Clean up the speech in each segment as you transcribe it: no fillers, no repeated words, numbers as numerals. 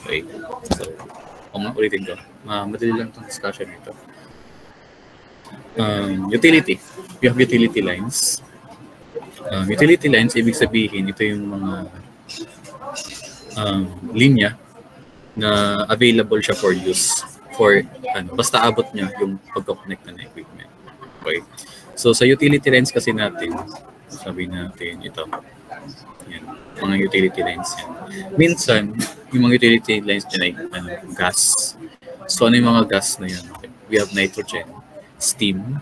Okay. So, ulitin ko. Madali lang itong discussion nito. Utility. You have utility lines. Utility lines, ibig sabihin, ito yung mga linya na available siya for use. For, basta abot niya yung pagkoconnect ng equipment. Okay. So, sa utility lines kasi natin, sabi natin ito. Yan. Mga utility lines yan. Minsan, yung mga utility lines dyan ay gas. So, ano yung mga gas na yan? We have nitrogen, steam,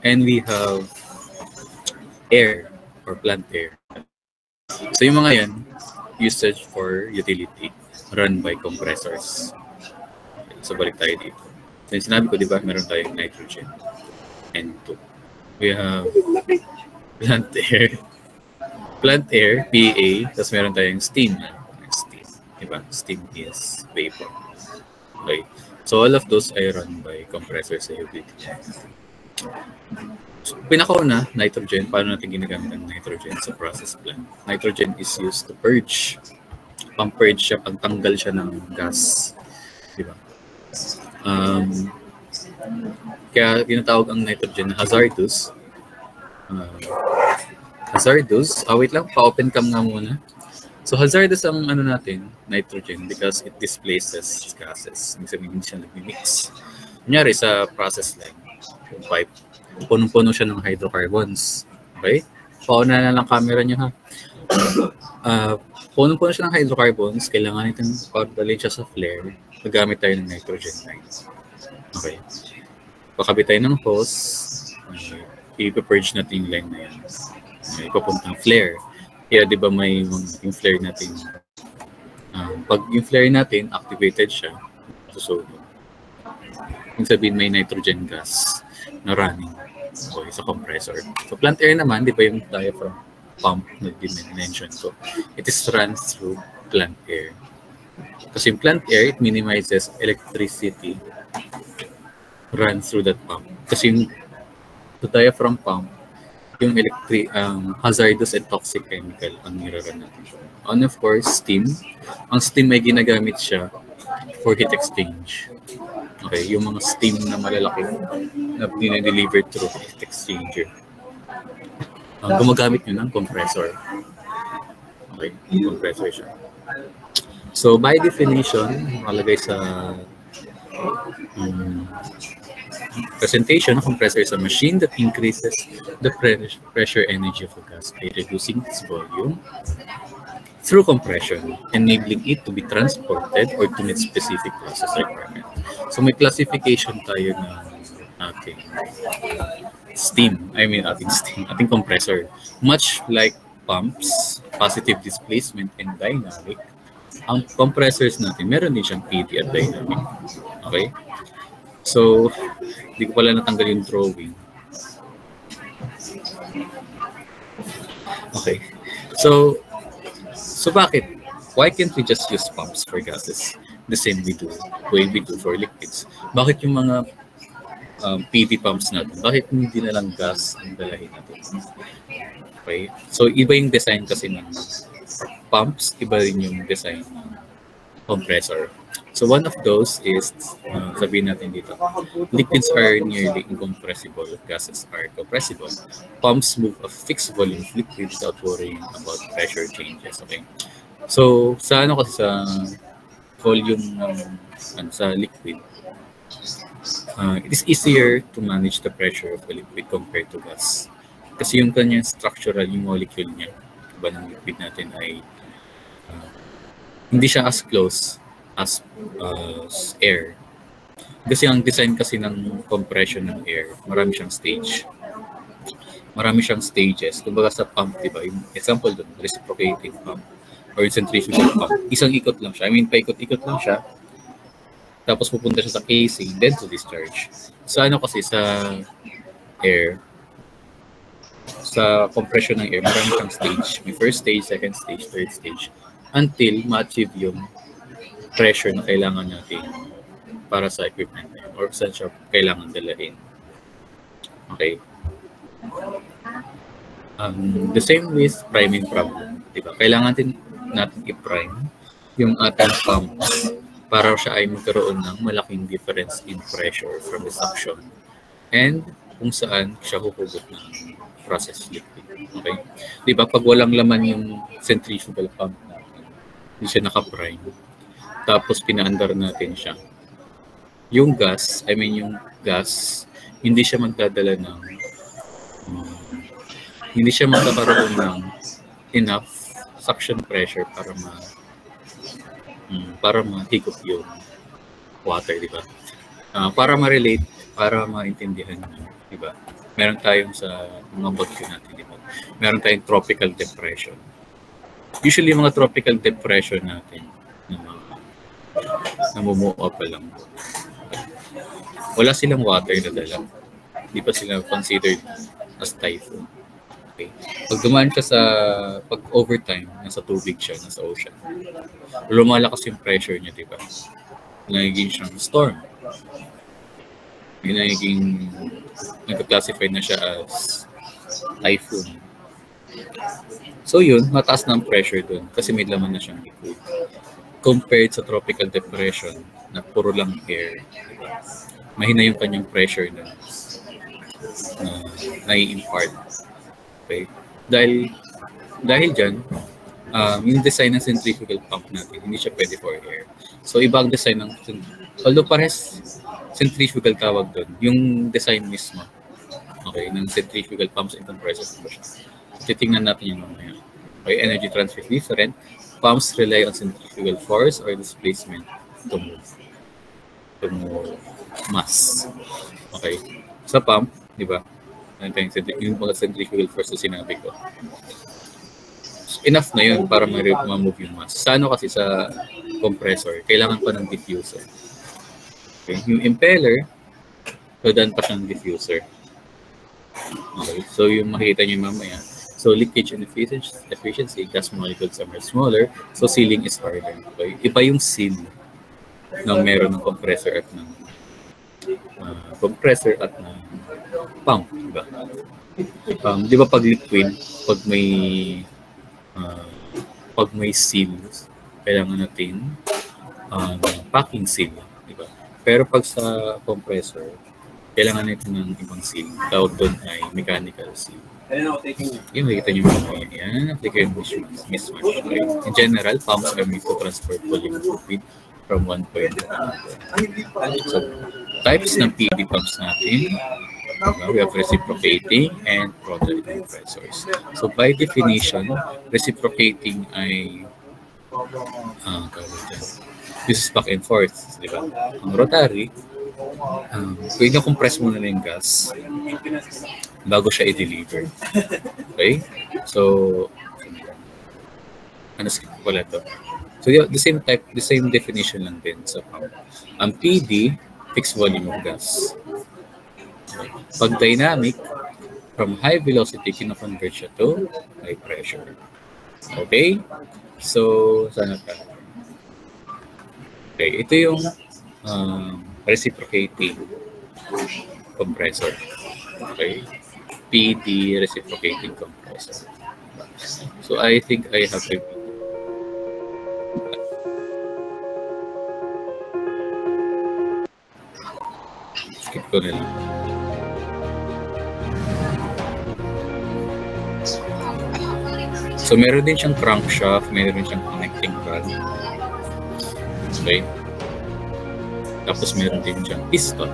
and we have air or plant air. So, yung mga yan, usage for utility run by compressors. Okay, so, balik tayo dito. So, yung sinabi ko, di ba, meron tayong nitrogen, N2. We have plant air, PA, tapos meron tayong steam. Diba? Steam is vapor. Okay. So all of those ay run by compressors sa utility. So, pinakauna, nitrogen. Paano natin ginagamit ang nitrogen sa process plant? Nitrogen is used to purge. Pang-purge siya, pagtanggal siya ng gas. Diba? Kaya tinatawag ang nitrogen na hazardous. Wait lang, pa-open cam nga muna. So hazardous ang natin, nitrogen, because it displaces gases. Ibig sabihin, hindi siya nag-mix. Kunyari sa process line, yung pipe, punong-puno siya ng hydrocarbons. Okay? Pauna na lang camera niyo ha. Punong-puno siya ng hydrocarbons, kailangan natin pagdalhin siya sa flare, magamit tayo ng nitrogen lines. Okay. Pakabit tayo ng hose, i-purge natin yung line na yan. Ipapuntang flare. Kaya di ba may yung flare natin, pag yung flare natin, activated siya, susunod. Yung sabihin may nitrogen gas na running sa compressor. So plant air naman, di ba yung diaphragm pump na dimension ko, it is run through plant air. Kasi yung plant air, it minimizes electricity run through that pump. Kasi yung diaphragm pump, yung hazardous and toxic chemical ang niraran natin. And of course, steam. Ang steam ay ginagamit siya for heat exchange. Okay, yung mga steam na malalaki na dinideliver through heat exchanger. Gumagamit yun ng compressor. Okay, compressor siya. So, by definition, nakalagay sa presentation, a compressor is a machine that increases the pressure energy of a gas by reducing its volume through compression, enabling it to be transported or to meet specific process requirement. So may classification tayo ng ating ating compressor. Much like pumps, positive displacement and dynamic, ang compressors natin, meron din siyang PD at dynamic. Okay? So, hindi ko pala natanggal yung drawing. Okay. So bakit? Why can't we just use pumps for gases? The same way we do for liquids. Bakit yung mga PV pumps natin, bakit hindi na lang gas ang dalahin natin? Okay. So, iba yung design kasi ng pumps, iba rin yung design ng compressor. So one of those is, sabihin natin dito, liquids are nearly incompressible, gases are compressible. Pumps move a fixed volume of liquid without worrying about pressure changes. Okay. So sa volume sa liquid, it is easier to manage the pressure of the liquid compared to gas. Kasi yung kanyang structural, yung molecule niya, iba ng liquid natin ay hindi siya as close as air. Kasi ang design kasi ng compression ng air, marami siyang stage. Marami siyang stages. Kumbaga sa pump, di ba? Yung example doon, reciprocating pump or centrifugal pump. Isang ikot lang siya. Paikot-ikot lang siya. Tapos pupunta siya sa casing, then to discharge. Sa kasi sa air, sa compression ng air, marami siyang stage. May first stage, second stage, third stage. Until ma-achieve yung pressure na kailangan natin para sa equipment na yun, or saan siya kailangan dalahin. Okay. The same with priming problem. Diba? Kailangan natin i-prime yung ating pump para siya ay magkaroon ng malaking difference in pressure from the suction and kung saan siya huhugot ng processed liquid. Okay? Di ba, pag walang laman yung centrifugal pump natin, hindi siya naka-prime, tapos pinaandar natin siya, yung gas, hindi siya magdadala ng, hindi siya magkakaroon ng enough suction pressure para mahigop yung water, di ba? Para ma-relate, para maintindihan niyo, di ba? Meron tayong sa mga bagyo natin, di ba? Meron tayong tropical depression. Usually, mga tropical depression natin, namumuo pa lang. Wala silang water na dala. Hindi pa sila considered as typhoon. Okay. Pag dumaan siya pag overtime, nasa tubig siya, nasa ocean, lumalakas yung pressure niya, di ba? Nagiging siyang storm. Nag-classify na siya as typhoon. So yun, mataas na ang pressure dun kasi may laman na siyang liquid. Compared sa tropical depression na puro lang air, diba? Mahina yung kanyang pressure na nai-impart. Okay? Dahil dyan, yung design ng centrifugal pump natin, hindi siya pwede for air. So, iba ang design ng, although pares centrifugal tawag doon, yung design mismo, okay, ng centrifugal pumps and compressors. Titingnan natin yung mamaya. Okay, energy transfer is different. Pumps rely on centrifugal force or displacement to move mass. Okay, sa pump, di ba? Yung mga centrifugal force na sinabi ko, enough na yun para ma-move yung mass. Sa kasi sa compressor, kailangan pa ng diffuser. Okay. Yung impeller, daan pa siyang diffuser. Okay. So yung makikita nyo mamaya, so leakage and efficiency, gas molecules are much smaller, so sealing is harder. Okay. Iba yung seal na meron ng compressor at ng pump, diba? Di ba pag liquid, pag may seal, kailangan natin packing seal, diba? Pero pag sa compressor, kailangan natin ng ibang seal. Tawag doon ay mechanical seal. Yung makikita nyo mga yan, applicate mismatch. Okay? In general, pumps are made to transport volume of liquid from one point to another. So, types ng PED pumps natin, we have reciprocating and rotary compressors. So by definition, reciprocating ay this is back and forth, di ba? Ang rotary, pwede na compress muna na yung gas bago siya i-deliver. Okay? So, skip ko pala ito. So the same definition lang din sa pump. Ang PD, fixed volume of gas. Pag dynamic, from high velocity, kina-convert siya to high pressure. Okay? So, sana ka. Okay, ito yung reciprocating compressor. Okay? PD reciprocating compressor. So, I think I have to skip ko na lang. So, meron din siyang crankshaft, meron din siyang connecting rod. Okay? Tapos, meron din siyang piston.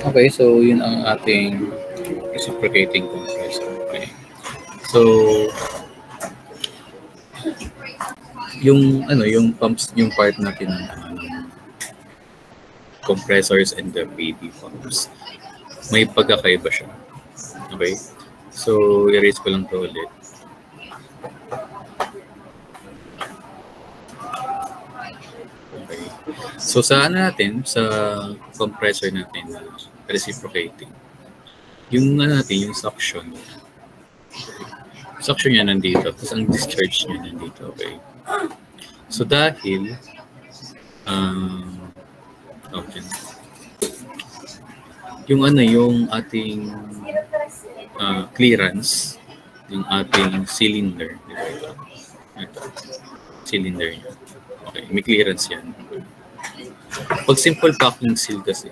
Okay, so yun ang ating reciprocating compressor. Okay. So, yung yung pumps, yung part natin ng compressors and the PB pumps, may pagkakaiba siya. Okay? So, erase ko lang to ulit. Okay. So, sa natin, sa compressor natin na reciprocating, yung natin, yung suction. Suction niya nandito, tapos ang discharge niya nandito. Okay. So, dahil okay. Yung yung ating clearance, yung ating cylinder, ito, cylinder niya. Okay, may clearance yan. Pag simple packing seal kasi,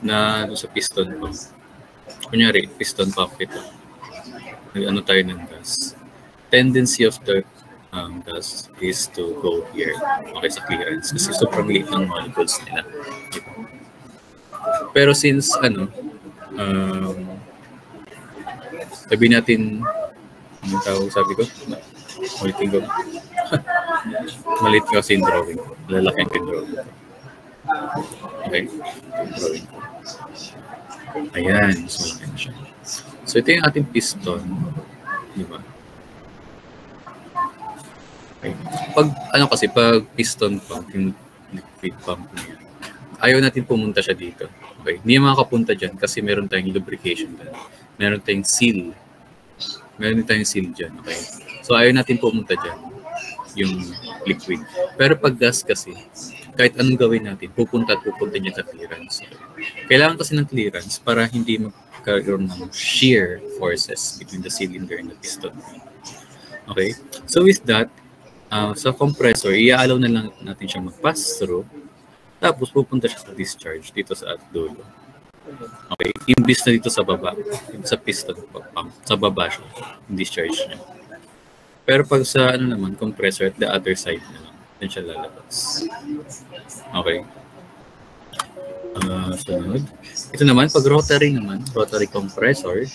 na sa piston pump, kunyari, piston pump ito, nag-ano tayo ng gas. Tendency of the gas is to go here, okay, sa clearance, kasi sobrang liit ng molecules nila. Pero since sabi natin, anong tawag sabi ko? Ulitin ko. Malit kasi yung drawing. Lalaki yung drawing. Okay? Drawing. Ayan. So, malaki na siya. So, ito yung ating piston. Di ba? Okay. Pag piston pump, yung liquid pump niya, ayaw natin pumunta siya dito. Okay? Hindi makakapunta dyan kasi meron tayong lubrication dyan. Meron tayong seal. Meron tayong seal dyan. Okay? So, ayaw natin pumunta dyan yung liquid. Pero pag gas kasi, kahit anong gawin natin, pupunta niya sa clearance. Kailangan kasi ng clearance para hindi magkaroon ng shear forces between the cylinder and the piston. Okay? So, with that, sa compressor, i-allow na lang natin siya mag-pass through. Tapos pupunta siya sa discharge dito sa dulo. Okay, imbis na dito sa baba, sa piston pump, sa baba siya, yung discharge niya. Pero pag sa naman, compressor at the other side na lang, din siya lalabas. Okay. Sunod. Ito naman, pag rotary naman, rotary compressor,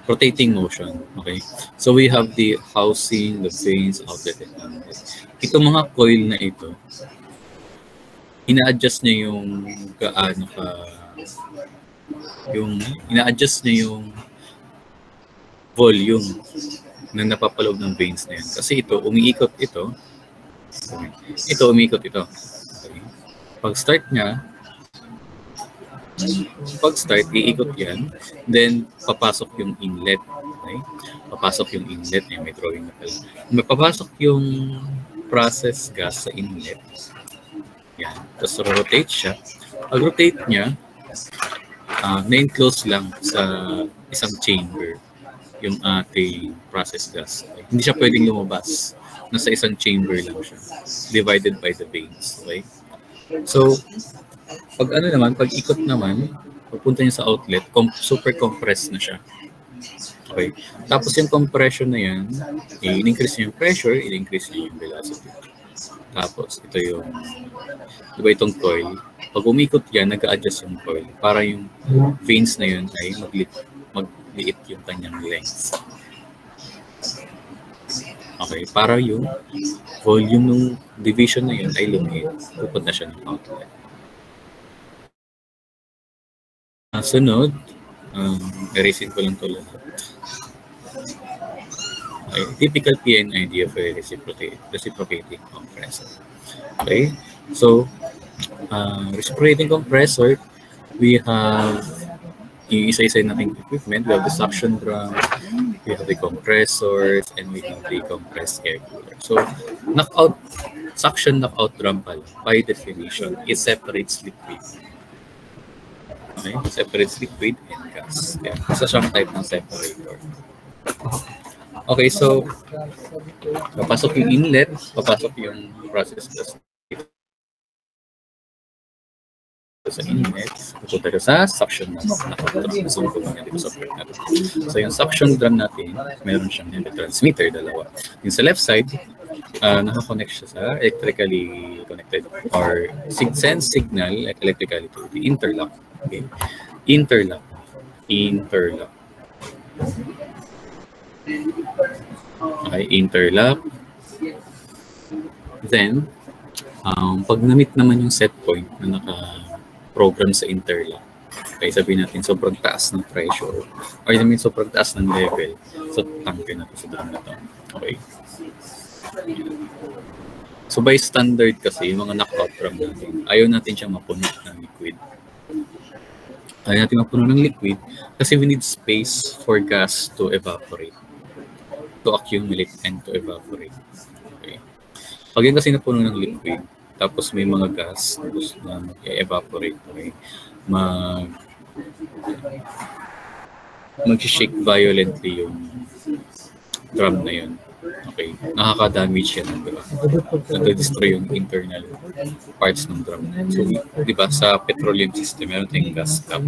rotating motion. Okay. So we have the housing, the vanes, outlet, and inlet. Itong mga coil na ito, ina-adjust niya yung gaano ka, ina-adjust niya yung volume na napapaloob ng vanes na yan. Kasi ito, umiikot ito. Ito, umiikot ito. Okay. Pag start niya, iikot yan. Then, papasok yung inlet. Okay? Papasok yung inlet. May drawing na pala. May papasok yung process gas sa inlet. Yan. Tapos, rotate siya. Pag rotate niya, na-enclose lang sa isang chamber yung ating process gas. Okay? Hindi siya pwedeng lumabas. Nasa isang chamber lang siya. Divided by the vanes. Okay? So, pag pag ikot naman, pagpunta niya sa outlet, super compressed na siya. Okay? Tapos yung compression na yan, i-increase niya yung pressure, i-increase niya yung velocity. Tapos, ito yung, di ba itong coil? Pag umikot yan, nag-a-adjust yung coil para yung vanes na yun ay magliit yung kanyang length. Okay, para yung volume ng division na yun ay lumiit. Pupunta siya ng outlet. Sunod, erasin ko lang ito lahat. Okay, typical PNID of a reciprocating compressor. Okay, so reciprocating compressor, we have isa-isa nating equipment. We have the suction drum, we have the compressors, and we have the compressed air cooler. So, suction knockout drum pala, by definition, it separates liquid. Okay? Separates liquid and gas. Yeah. Isa siyang type ng separator. Okay, so, papasok yung inlet, papasok yung process gas sa inlet, pupunta sa suction drum. So yung suction drum natin, meron siyang neurotransmitter, dalawa. Yung sa left side, nakakonect siya sa electrically connected or sends signal electrically to the interlock. Okay. Interlock. Okay, interlock. Then, pag na-meet naman yung set point na naka-program sa interlock, okay, sabihin natin sobrang taas ng pressure or sobrang taas ng level sa tanke na to, sa drum na to. Okay. So by standard kasi, yung mga knockout drum natin, ayaw natin siyang mapuno ng liquid. Ayaw natin mapuno ng liquid kasi we need space for gas to evaporate, to accumulate and to evaporate. Okay. Pag yun kasi napuno ng liquid, tapos may mga gas na mag-evaporate, okay, mag-shake violently yung drum na yun. Okay, nakaka-damage yan, di ba? Nag-destroy yung internal parts ng drum. So, di ba, sa petroleum system, meron tayong gas cap.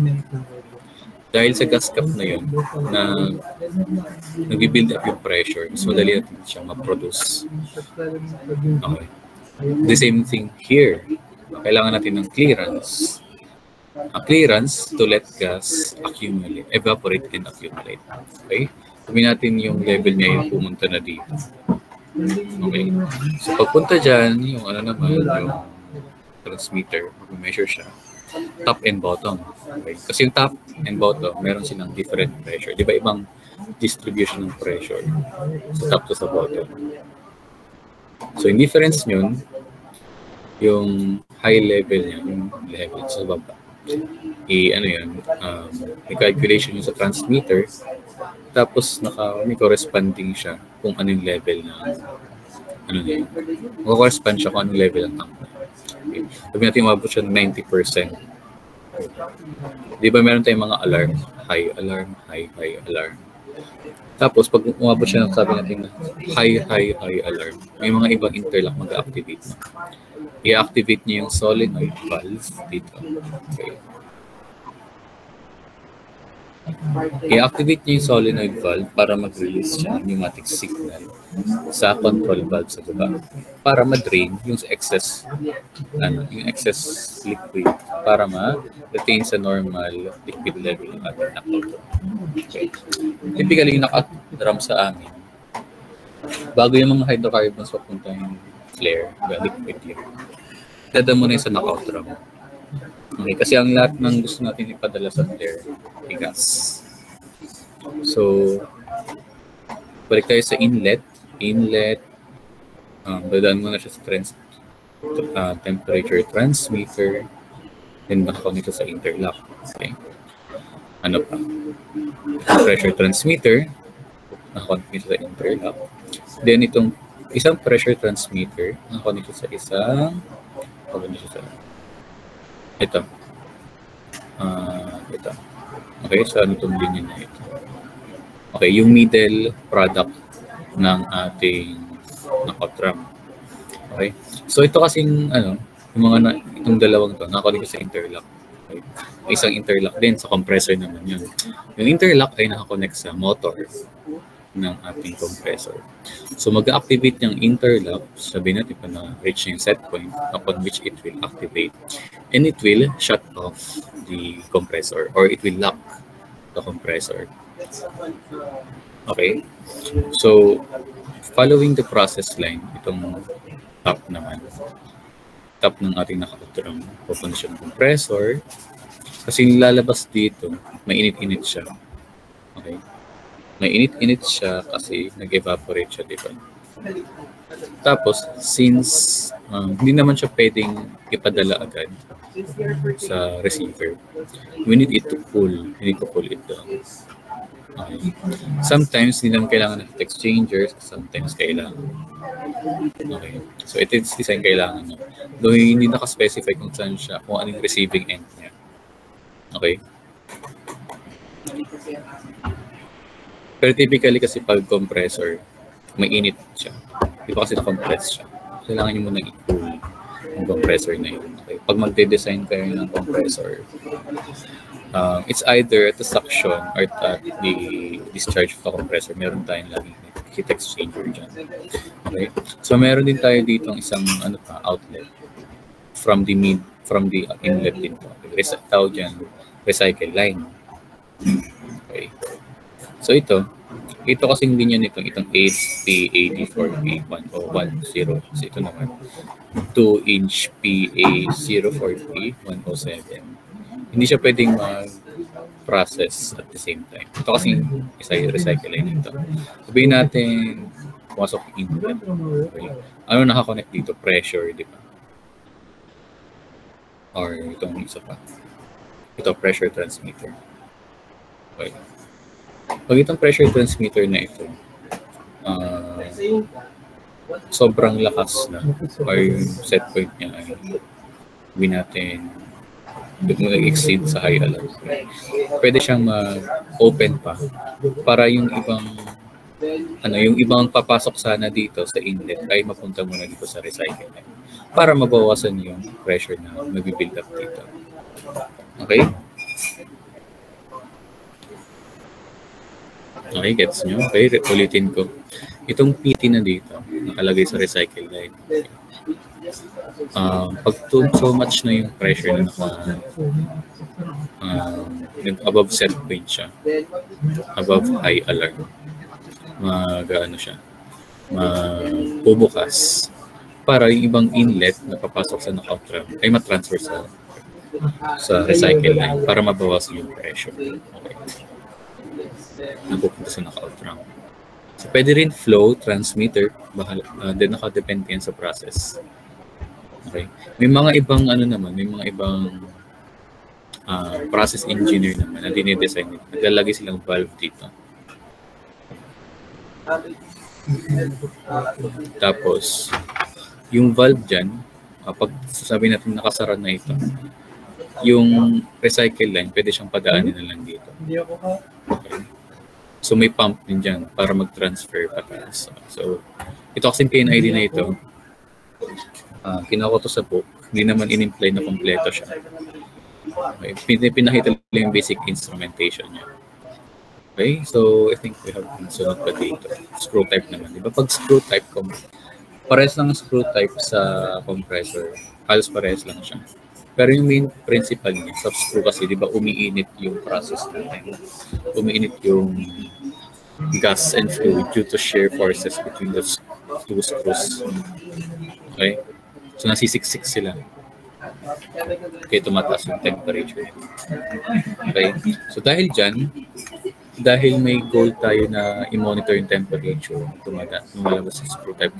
Dahil sa gas cap na yun, na nag-build up yung pressure, mas madali natin siyang ma-produce. Okay. The same thing here. Kailangan natin ng clearance. A clearance to let gas accumulate, evaporate and accumulate. Okay? Sabihin natin yung level niya yung pumunta na dito. Okay. So pagpunta dyan, yung naman, yung transmitter, mag-measure siya, top and bottom. Okay. Kasi yung top and bottom, meron silang different pressure. Di ba ibang distribution ng pressure sa top to sa bottom. So yung difference nyon, yung high level niya, yung level sa baba, may calculation yun sa transmitter, tapos may corresponding siya kung anong level na niya. Correspond siya kung anong level ng tank. Okay. Sabi natin umabot siya ng 90%. Di ba meron tayong mga alarm? High alarm, high alarm. Tapos pag umabot siya ng sabi natin high alarm, may mga ibang interlock mag-activate na. I-activate niya yung solenoid valve dito. Okay. I-activate niya yung solenoid valve para mag-release siya ng pneumatic signal sa control valve sa baba para ma-drain yung excess liquid para ma-retain sa normal liquid level ng ating knockout. Okay. Typically, yung knockout drum sa amin, bago yung mga hydrocarbons papunta yung flare, liquid yun, dada muna yung sa knockout drum. Okay, kasi ang lahat ng gusto natin ipadala sa flare, gas. So, balik tayo sa inlet. Dadaan muna siya sa temperature transmitter, then nakakonect sa interlock. Okay. Ano pa? Pressure transmitter, nakakonect sa interlock. Then itong isang pressure transmitter, nakakonect sa isang ito. Okay, so ano itong linya na ito? Okay, yung middle product ng ating knockout drum. Okay, so ito kasing itong dalawang to, nakakonect sa interlock. Okay. Isang interlock din sa compressor naman yun. Yung interlock ay nakakonect sa motor ng ating compressor. So mag-activate yung interlock, sabihin natin pa na reach yung set point upon which it will activate and it will shut off the compressor or it will lock the compressor. Okay? So following the process line, itong top naman, top ng ating knockout drum, pupunta siya ng compressor kasi lalabas dito, mainit-init siya. Okay? May init-init siya kasi nag-evaporate siya, di ba? Tapos, since hindi naman siya pwedeng ipadala agad sa receiver, we need it to cool. We need to cool it down. Okay. Sometimes, hindi naman kailangan ng heat exchangers. Sometimes, kailangan. Okay. So, it is design kailangan niya. Though, hindi nakaspecify kung saan siya, kung anong receiving end niya. Okay? Pero typically kasi pag compressor, may init siya. Di ba kasi na-compress siya. Kailangan nyo muna i-cool yung compressor na yun. Okay? Pag magde-design kayo ng compressor, it's either at the suction or at the discharge of the compressor. Meron tayong laging heat exchanger dyan. Okay? So meron din tayo dito isang outlet from the inlet din to. Tawag dyan, recycle line. Okay. So ito kasing linya nito, itong HPAD4P1010. So ito naman, 2-inch PA04P107. Hindi siya pwedeng mag-process at the same time. Ito kasing isa yung recycle line nito. Sabihin natin, pumasok yung inlet. Okay. Ano nakakonect dito? Pressure, di ba? Or itong isa pa. Ito, pressure transmitter. Okay. Pag itong pressure transmitter na ito, sobrang lakas na, or yung set point niya ay hindi natin nag-exceed sa high alarm. Pwede siyang mag-open pa para yung ibang papasok sana dito sa inlet ay mapunta muna dito sa recycle line para mabawasan yung pressure na mag-build up dito. Okay? Okay, gets nyo? Okay, ulitin ko. Itong PT na dito, nakalagay sa recycle line. Pag so much na yung pressure na above set point siya, above high alarm, bubukas para yung ibang inlet na papasok sa knockout drum ay matransfer sa recycle line para mabawasan yung pressure. Okay. Napupunta sa knockout drum. So, pwede rin flow, transmitter, then nakadepende yan sa process. Okay. May mga ibang process engineer naman na dinidesign nito. Naglalagay silang valve dito. Tapos, yung valve dyan, pag sabi natin nakasara na ito, yung recycle line, pwede siyang padaanin na lang dito. Okay. So may pump din dyan para mag-transfer pataas. So, ito kasing PNID na ito, kinuha ko to sa book, hindi naman in-imply na kompleto siya. Okay. Pinakita lang yung basic instrumentation niya. Okay, so I think we have sunod pa dito. Screw type naman. Diba pag screw type, parehas lang ang screw type sa compressor. Halos parehas lang siya. Pero yung main principle niya, sa screw kasi, di ba, umiinit yung process natin. Umiinit yung gas and fluid due to shear forces between the two screws. Okay? So, nasisiksik sila. Okay, tumataas yung temperature. Okay? So, dahil dyan, dahil may goal tayo na i-monitor yung temperature, lumalabas sa screw type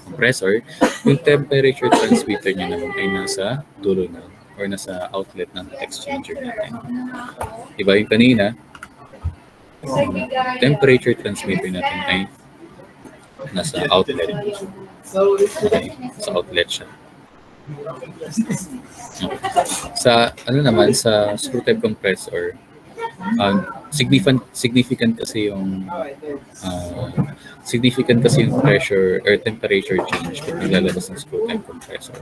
compressor, yung temperature transmitter niya naman ay nasa dulo na or nasa outlet ng exchanger natin. Diba yung kanina, temperature transmitter natin ay nasa outlet. Okay, sa outlet siya. Okay. Sa screw type compressor, significant kasi yung pressure or temperature change pag nilalabas ng screw type compressor.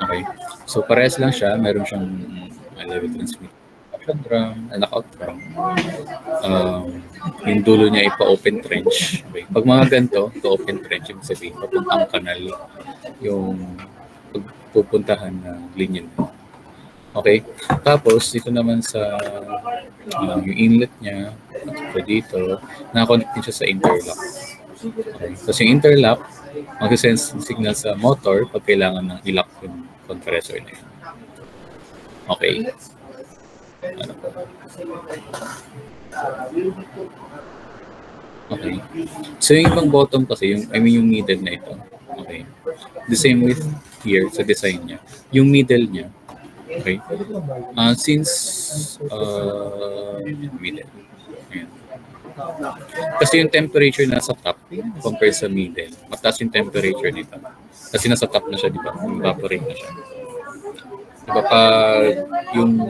Okay. So parehas lang siya, meron siyang level transmitter drum, knockout drum. Yung dulo niya ipa-open trench. Okay. Pag mga ganito, to open trench, ibig sabihin, papuntang kanal yung pagpupuntahan na linya na. Okay. Tapos, dito naman sa yung inlet niya, at dito, nakakonect din siya sa interlock. Okay. Tapos yung interlock, mag-send signal sa motor pag kailangan ng i-lock yung compressor na yun. Okay. Ano po? Okay. So yung ibang bottom kasi, yung middle na ito. Okay. The same with here sa design niya. Yung middle niya, okay. Middle. Ayan. Kasi yung temperature nasa top compared sa middle, mataas yung temperature dito. Kasi nasa top na siya, di ba? Evaporate na siya. Diba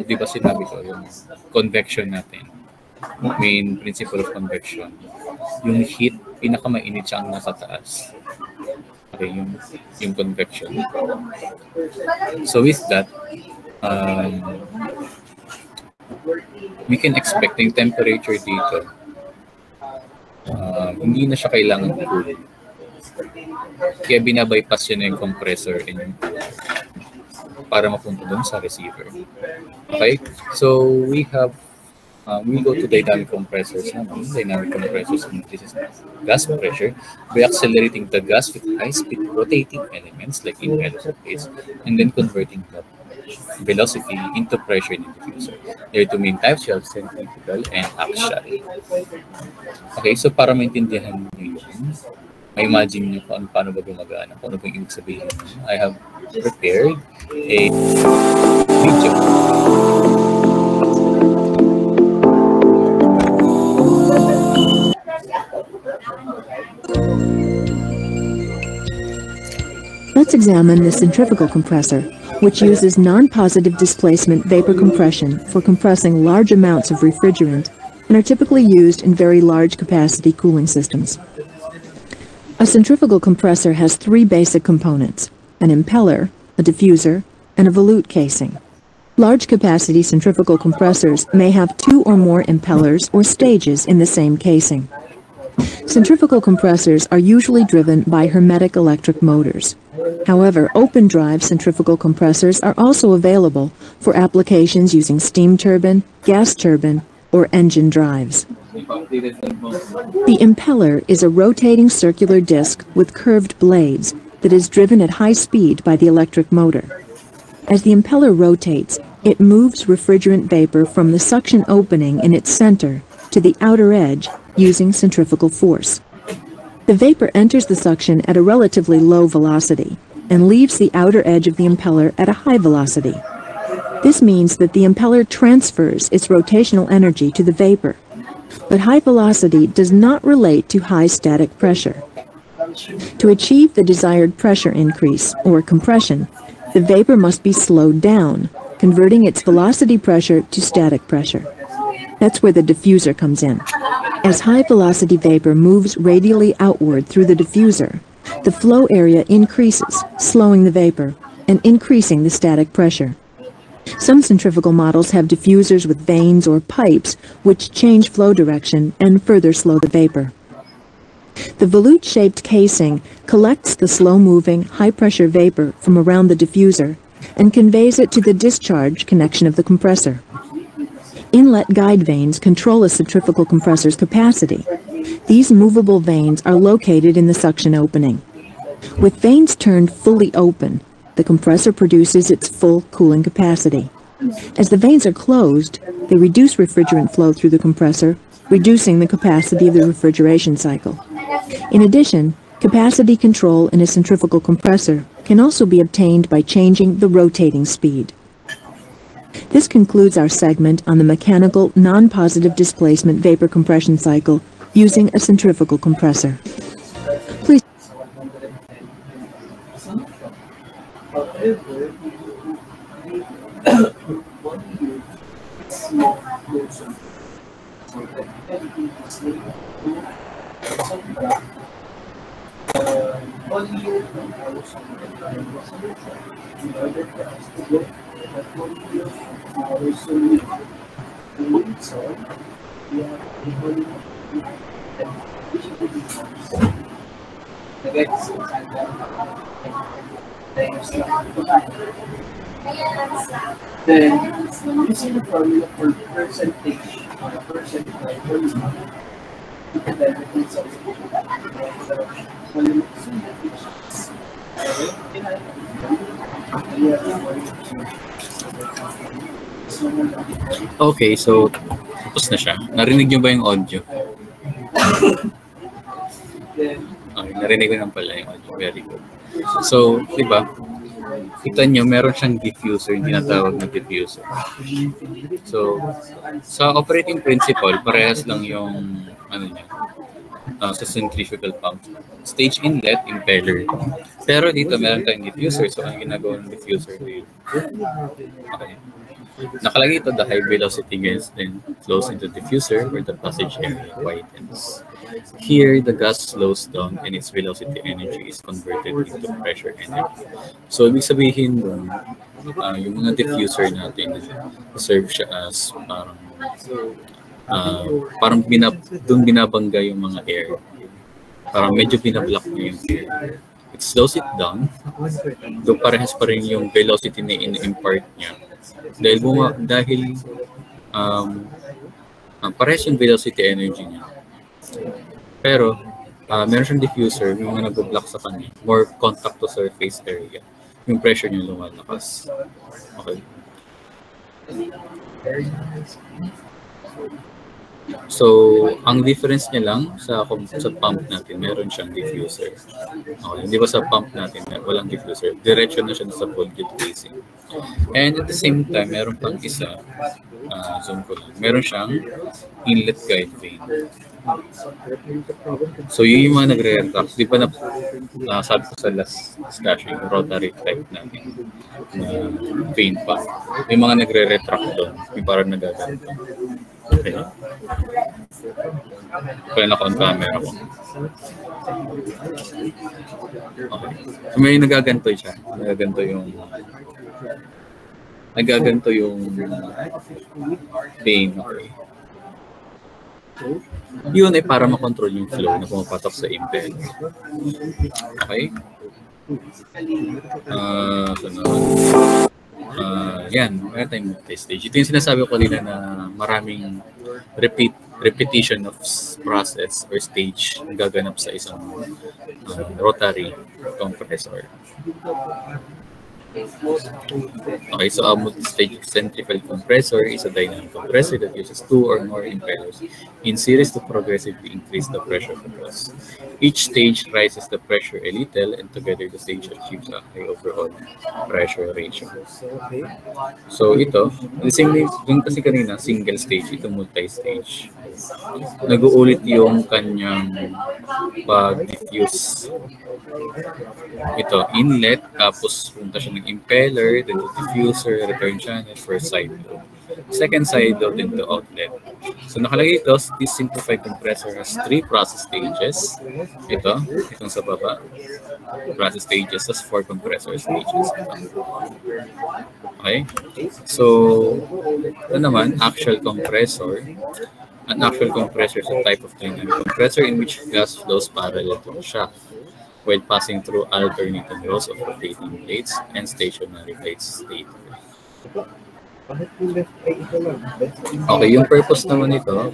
di ba sinabi ko, yung convection natin, main principle of convection, yung heat, pinakamainit siya ang nasa taas. Okay, yung convection. So with that, we can expect yung temperature dito hindi na siya kailangan cool. Kaya binabypass yun yung compressor and yung para mapunta doon sa receiver. Okay? So we have we go to dynamic compressors. Dynamic compressors increases gas pressure by accelerating the gas with high-speed rotating elements like impellers and then converting that velocity into pressure in the diffuser. There are two main types, you have centrifugal and axial. Okay, so para maintindihan niyo yun, imagine niyo kung paano ba gumagana, kung ano ba yung ibig sabihin. I have prepared a video. Let's examine the centrifugal compressor, which uses non-positive displacement vapor compression for compressing large amounts of refrigerant and are typically used in very large capacity cooling systems. A centrifugal compressor has three basic components: an impeller, a diffuser, and a volute casing. Large capacity centrifugal compressors may have two or more impellers or stages in the same casing. Centrifugal compressors are usually driven by hermetic electric motors. However, open-drive centrifugal compressors are also available for applications using steam turbine, gas turbine, or engine drives. The impeller is a rotating circular disc with curved blades that is driven at high speed by the electric motor. As the impeller rotates, it moves refrigerant vapor from the suction opening in its center to the outer edge using centrifugal force. The vapor enters the suction at a relatively low velocity and leaves the outer edge of the impeller at a high velocity. This means that the impeller transfers its rotational energy to the vapor, but high velocity does not relate to high static pressure. To achieve the desired pressure increase, or compression, the vapor must be slowed down, converting its velocity pressure to static pressure. That's where the diffuser comes in. As high-velocity vapor moves radially outward through the diffuser, the flow area increases, slowing the vapor and increasing the static pressure. Some centrifugal models have diffusers with vanes or pipes which change flow direction and further slow the vapor. The volute-shaped casing collects the slow-moving, high-pressure vapor from around the diffuser and conveys it to the discharge connection of the compressor. Inlet guide vanes control a centrifugal compressor's capacity. These movable vanes are located in the suction opening. With vanes turned fully open, the compressor produces its full cooling capacity. As the vanes are closed, they reduce refrigerant flow through the compressor, reducing the capacity of the refrigeration cycle. In addition, capacity control in a centrifugal compressor can also be obtained by changing the rotating speed. This concludes our segment on the mechanical non-positive displacement vapor compression cycle using a centrifugal compressor. Please. Then, using the formula for percentage or percentage volume, Okay, so tapos na siya. Narinig niyo ba yung audio? Okay, narinig ko naman pala yung audio. Very good. So, di ba? Kita nyo, meron siyang diffuser, yung tinatawag na diffuser. So, sa operating principle, parehas lang yung ano niya, sa centrifugal pump. Stage inlet, impeller. Pero dito, meron tayong diffuser. So, ang ginagawa ng diffuser dito. Okay. Nakalagay ito, the high velocity gas then flows into the diffuser where the passage area widens. Here, the gas slows down and its velocity energy is converted into pressure energy. So, ibig sabihin doon, yung mga diffuser natin, serve siya as parang parang doon binabangga yung mga air. Parang medyo binablock niya yung air. It slows it down. Doon parehas pa rin yung velocity na in-impart niya. Dahil parehas yung velocity energy niya. Pero, meron siyang diffuser, yung mga nag-block sa kanya, more contact to surface area. Yung pressure niya lumalakas. Okay. So, ang difference niya lang sa pump natin, meron siyang diffuser. Okay, hindi ba sa pump natin, walang diffuser. Diretso na siya sa voltage casing. And at the same time, meron pang isa, zoom ko lang, meron siyang inlet guide vein. So, yun yung mga nagre-retract. Di ba sabi ko sa last discussion, yung rotary type natin na vein pa. Yung mga nagre-retract doon, yung parang nagaganto. Okay. Kaya naka-on camera ko. Okay. So, may nagaganto siya. Nagaganto yung vein. Okay. Yun ay para makontrol yung flow na pumapatok sa impeller. Okay? Yan, meron tayong multi-stage. Ito yung sinasabi ko kanina na maraming repetition of process or stage na gaganap sa isang rotary compressor. Okay, so a multi-stage centrifugal compressor is a dynamic compressor that uses 2 or more impellers in series to progressively increase the pressure across. Each stage raises the pressure a little, and together the stage achieves a high overall pressure ratio. So ito, the same dun kasi kanina, single stage, ito multi-stage. Nag-uulit yung kanyang pag-diffuse. Ito, inlet, tapos punta siya ng impeller, then the diffuser, return channel, first side load. Second side load into outlet. So nakalagay ito, this simplified compressor has 3 process stages. Itong sa baba. Process stages has 4 compressor stages. Okay? So, ito naman, actual compressor. An actual compressor is a type of dynamic compressor in which gas flows parallel to the shaft while passing through alternating rows of rotating plates and stationary plates later. Okay, yung purpose naman ito,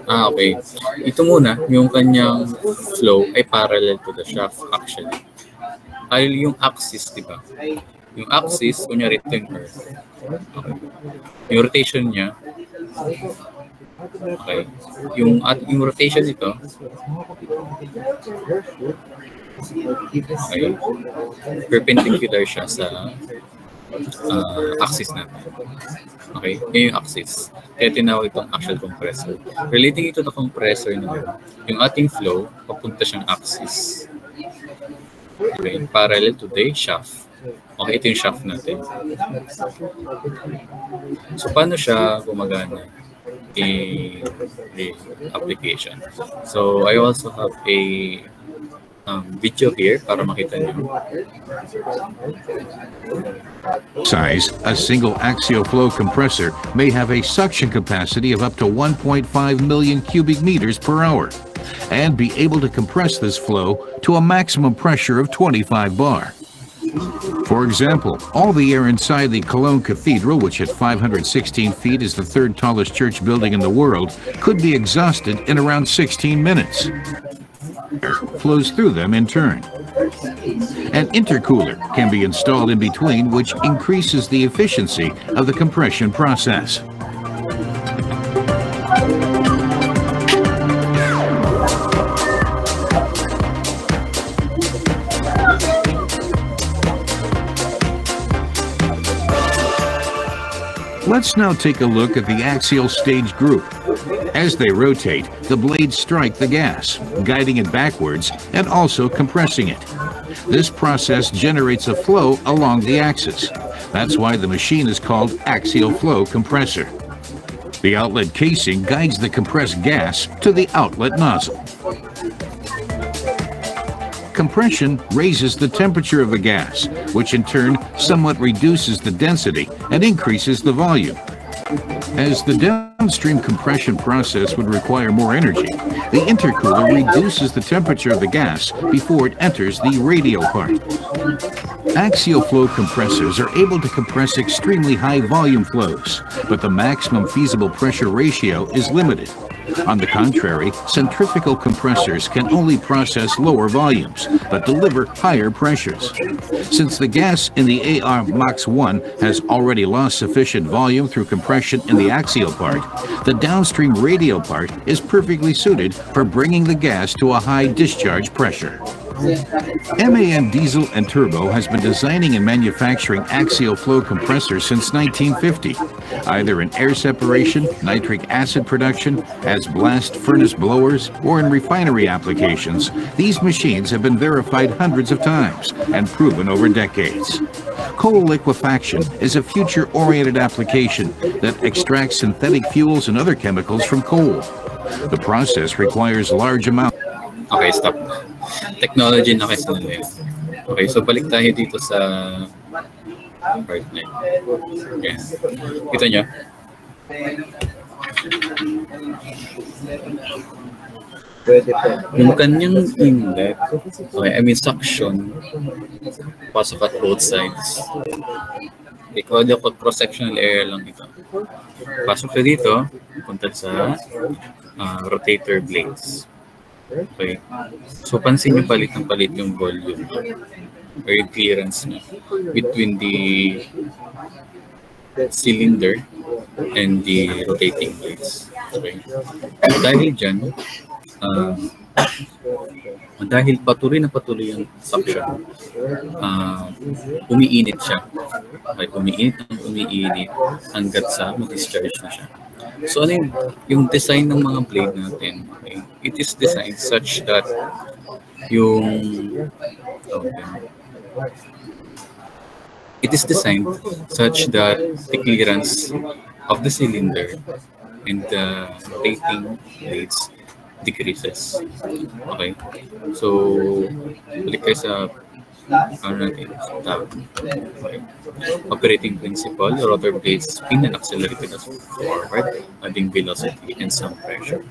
okay. Ito muna, yung kanyang flow ay parallel to the shaft actually. Ay yung axis, di ba? Yung axis, kunyari ito yung earth. Okay. Yung rotation niya, okay. Yung rotation nito, okay, perpendicular siya sa axis natin. Okay, yun yung axis. Kaya tinawag itong actual compressor. Relating ito na compressor na yung ating flow, papunta siyang axis. Okay, parallel to the shaft. Okay, ito yung shaft natin. So, paano siya gumagana? The application. So, I also have a video here para makita nyo. Size, a single axial flow compressor may have a suction capacity of up to 1.5 million cubic meters per hour and be able to compress this flow to a maximum pressure of 25 bar. For example, all the air inside the Cologne Cathedral, which at 516 feet is the 3rd tallest church building in the world, could be exhausted in around 16 minutes. Air flows through them in turn. An intercooler can be installed in between, which increases the efficiency of the compression process. Let's now take a look at the axial stage group. As they rotate, the blades strike the gas, guiding it backwards and also compressing it. This process generates a flow along the axis. That's why the machine is called axial flow compressor. The outlet casing guides the compressed gas to the outlet nozzle. Compression raises the temperature of the gas, which in turn somewhat reduces the density and increases the volume. As the downstream compression process would require more energy, the intercooler reduces the temperature of the gas before it enters the radial part. Axial flow compressors are able to compress extremely high volume flows, but the maximum feasible pressure ratio is limited. On the contrary, centrifugal compressors can only process lower volumes, but deliver higher pressures. Since the gas in the AR Max 1 has already lost sufficient volume through compression in the axial part, the downstream radial part is perfectly suited for bringing the gas to a high discharge pressure. MAN Diesel and Turbo has been designing and manufacturing axial flow compressors since 1950, either in air separation, nitric acid production, as blast furnace blowers, or in refinery applications. These machines have been verified hundreds of times and proven over decades. Coal liquefaction is a future-oriented application that extracts synthetic fuels and other chemicals from coal. The process requires large amounts. Okay, stop. Technology na kasi nila yun. Okay, so balik tayo dito sa part na yun. Yan. Kita nyo? Yung kanyang inlet, okay, I mean suction, pasok at both sides. Ikaw daw cross-sectional area lang ito. Pasok siya dito, punta sa rotator blades. Okay. So, pansin nyo palit yung volume or yung clearance niya between the cylinder and the rotating blades. Okay. Dahil dyan, dahil patuloy yung suction, umiinit siya. Okay, umiinit hanggat sa mag-discharge na siya. So ano yung design ng mga blade natin, okay? It is designed such that the clearance of the cylinder and the rotating blades decreases. Okay? So, balik kayo sa okay. Operating principle, the rotor blades spin and accelerated as forward, adding velocity and some pressure.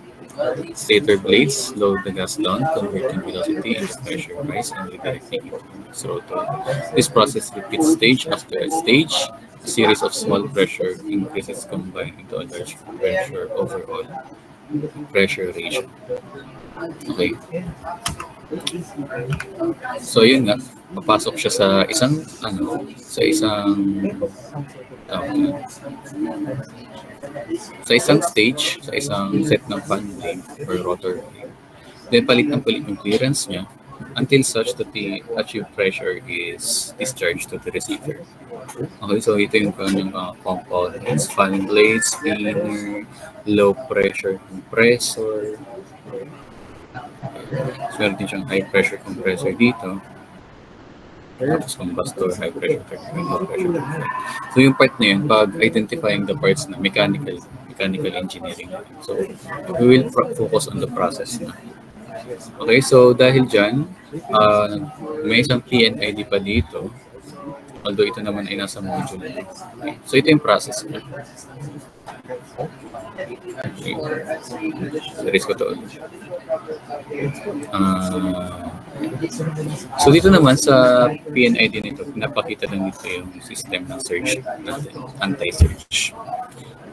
Stator blades load the gas down, converting velocity into pressure rise and redirecting it to its rotor. This process repeats stage after stage. A series of small pressure increases combined into a large pressure overall pressure ratio. Okay. So yun nga, papasok siya sa isang stage, sa isang set ng fan blade or rotor blade. Then palit yung clearance niya until such that the achieved pressure is discharged to the receiver. Okay, so ito yung kanyang components: fan blade, spinner, low pressure compressor. So meron din siyang high pressure compressor dito. Tapos combustor, high pressure, low pressure. So yung part na yun, pag identifying the parts na mechanical engineering. So we will focus on the process na. Okay, so dahil dyan, may isang PNID pa dito. Although ito naman ay nasa module. Okay. So ito yung process niya. Okay. Series ko to. So dito naman sa PNID nito, pinapakita lang dito yung system ng search natin, anti-search.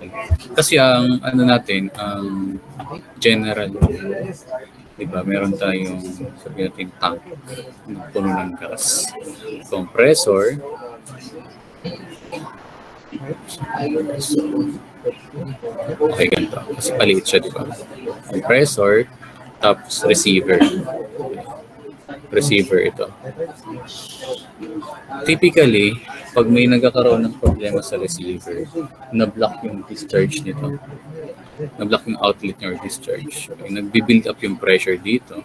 Okay. Kasi ang natin, general, diba, meron tayong sabihin natin tank na puno ng gas, compressor, okay, ganito kasi paliit siya, diba, compressor, tapos receiver ito. Typically, pag may nagkakaroon ng problema sa receiver, na-block yung discharge nito, na-block yung outlet niya or discharge. Okay, nagbi-build up yung pressure dito.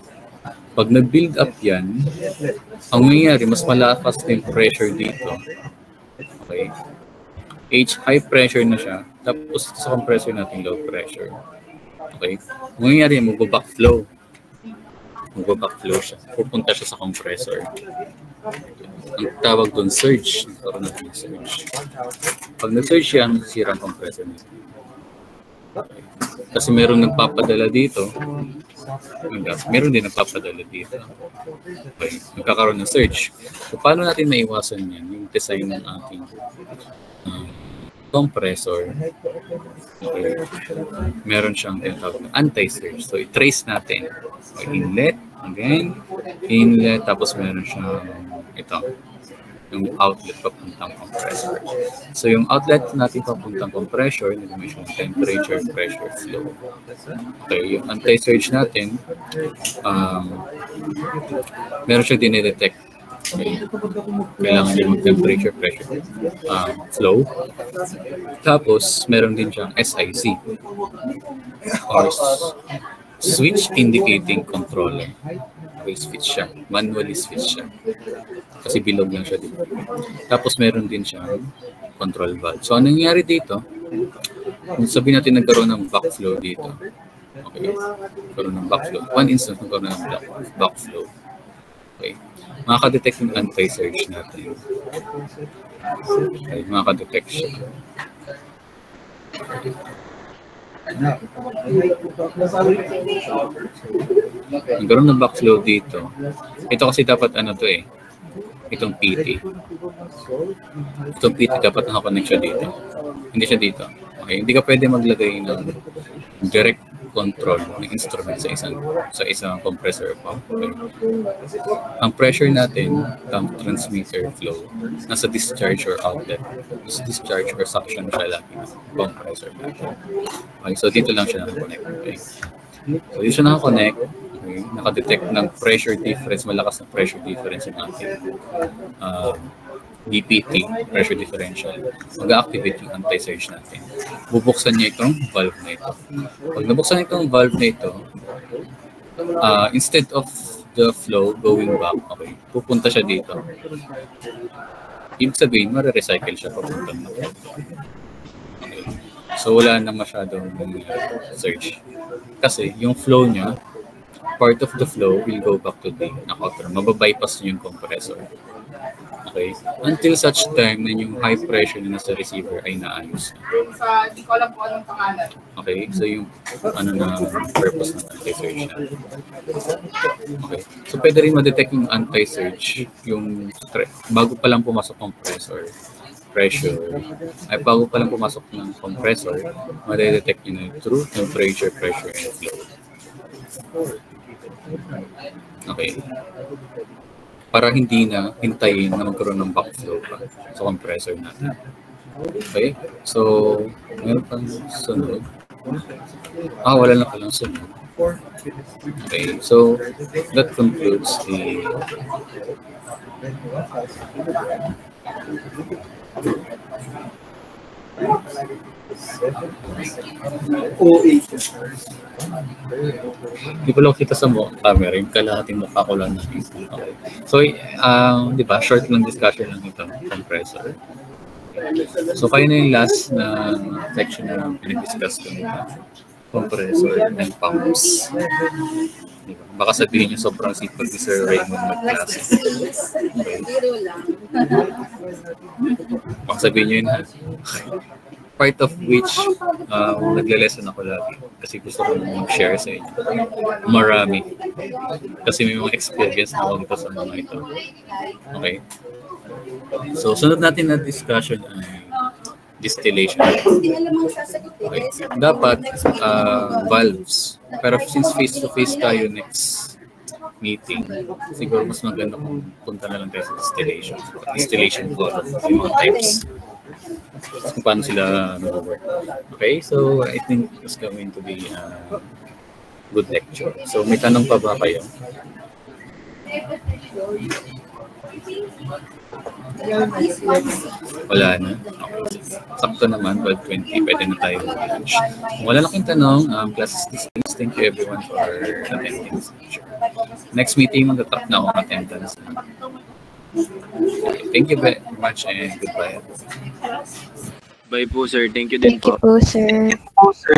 Pag nag-build up yan, ang nangyayari, mas malakas na yung pressure dito. Okay. High pressure na siya, tapos sa compressor natin low pressure. Okay. Ang nangyayari, mag-backflow. Magbabackflow siya. Pupunta siya sa compressor. Ang tawag doon, surge. Nagkaroon natin ng surge. Pag nag-surge siya, nasisira ang compressor nito. Okay. Kasi meron nagpapadala dito. Meron din nagpapadala dito. Okay. Nagkakaroon ng surge. So, paano natin maiwasan yan? Yung design ng ating compressor. Okay. Meron siyang anti-surge. So, i-trace natin. Okay. Inlet. Again. Inlet. Tapos meron siyang ito. Yung outlet papuntang compressor. So, yung outlet natin papuntang compressor, nag-measure yung temperature, pressure, flow. Okay, yung anti-surge natin, meron siya dinidetect. Okay. Kailangan niya mag-temperature, pressure, flow. Tapos, meron din siyang SIC or switch indicating controller. Okay, switch siya. Manually switch siya. Kasi bilog lang siya dito. Tapos meron din siyang control valve. So, anong nangyari dito? Kung sabihin natin nagkaroon ng backflow dito. Okay. Nagkaroon ng backflow. One instance nagkaroon ng backflow. Okay. Makaka-detect yung anti-surge natin. Okay. Makaka-detect siya. Nagkaroon ng backflow dito. Ito kasi dapat ano to eh. Itong PT. Itong PT dapat nakakonect siya dito. Hindi siya dito. Okay, hindi ka pwede maglagay ng direct control ng instrument sa isang compressor pump. Okay. Ang pressure natin, ang transmitter flow, nasa discharge or outlet. Discharge or suction siya lagi ng compressor natin. Okay, so dito lang siya nakakonect. Okay. So dito siya nakakonect. Okay, nakadetect ng pressure difference, malakas na pressure difference yung ating DPT, pressure differential. Mag-activate yung anti-surge natin. Bubuksan niya itong valve na ito. Pag nabuksan itong valve na ito, instead of the flow going back, okay, pupunta siya dito. Ibig sabihin, marirecycle siya papunta na. Okay. So wala na masyadong surge. Kasi yung flow niya, part of the flow will go back to the outer. Mababypass niyo yung compressor. Okay? Until such time na yung high pressure na nasa receiver ay naayos. Okay? So yung purpose ng anti-surge na. Okay? So pwede rin ma-detect yung anti-surge yung bago pa lang pumasok compressor pressure. Ay bago pa lang pumasok ng compressor, ma-detect yun yung true temperature, pressure, and flow. Okay. Para hindi na hintayin na magkaroon ng backflow pa sa compressor natin. Okay? So, meron pang sunod. Wala na palang sunod. Okay. So, that concludes the Hindi ko lang kita sa camera, yung kalahating mukha ko lang nakita. Okay. So, di ba, short lang discussion lang ito, compressor. So, kayo na yung last na section na pinag-discuss ko nito. Compressor and pumps. Diba? Baka sabihin niyo sobrang sipag ni Sir Raymond mag-klase. Okay. Baka sabihin niyo yun ha. Part of which nagle-lesson ako lagi kasi gusto ko mag-share sa inyo. Marami. Kasi may mga experience na ako dito sa mga ito. Okay? So, sunod natin na discussion ay distillation. Okay. Dapat valves. Pero since face-to-face tayo next meeting, siguro mas maganda kung punta na lang tayo sa distillation. Distillation column, yung mga types. Kung paano sila nag-work. Okay, so I think it's going to be a good lecture. So may tanong pa ba kayo? Wala na? Okay. Sakto naman, 12:20, pwede na tayo lunch. Kung wala lang yung tanong, class is dismissed. Thank you everyone for attending this lecture. Next meeting, mag-top na akong attendance. Okay, thank you very much and goodbye. Bye po, sir. Thank you din Thank you po, sir.